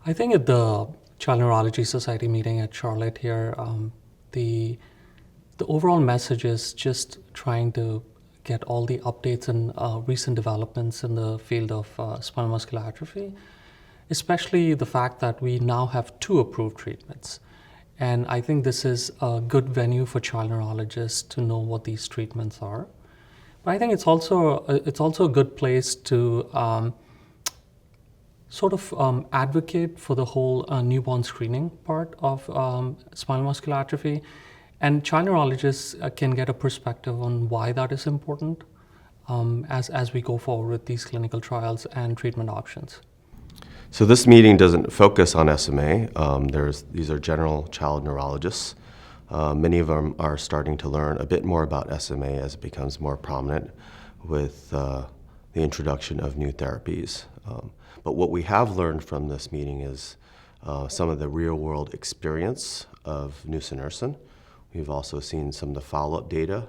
I think at the Child Neurology Society meeting at Charlotte here, the overall message is just trying to get all the updates and recent developments in the field of spinal muscular atrophy, especially the fact that we now have 2 approved treatments. And I think this is a good venue for child neurologists to know what these treatments are. But I think it's also a good place to advocate for the whole newborn screening part of spinal muscular atrophy. And child neurologists can get a perspective on why that is important as we go forward with these clinical trials and treatment options. So this meeting doesn't focus on SMA. These are general child neurologists. Many of them are starting to learn a bit more about SMA as it becomes more prominent with the introduction of new therapies. But what we have learned from this meeting is some of the real-world experience of nusinersen. We've also seen some of the follow-up data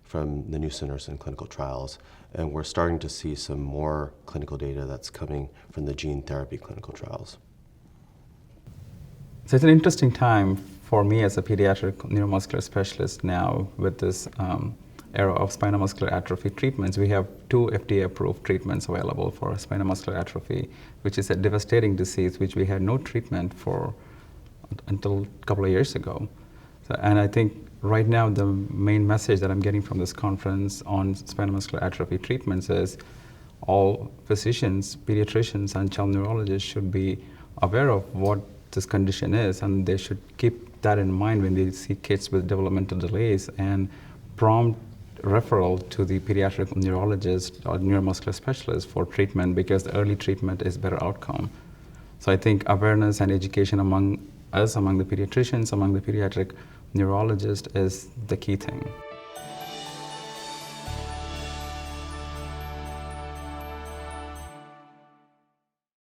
from the nusinersen clinical trials, and we're starting to see some more clinical data that's coming from the gene therapy clinical trials. So it's an interesting time for me as a pediatric neuromuscular specialist now with this era of spinal muscular atrophy treatments. We have 2 FDA-approved treatments available for spinal muscular atrophy, which is a devastating disease which we had no treatment for until a couple of years ago. And I think right now the main message that I'm getting from this conference on spinal muscular atrophy treatments is all physicians, pediatricians, and child neurologists should be aware of what this condition is, and they should keep that in mind when they see kids with developmental delays and prompt referral to the pediatric neurologist or neuromuscular specialist for treatment, because the early treatment is better outcome. So I think awareness and education among us, among the pediatricians, among the pediatric neurologists is the key thing.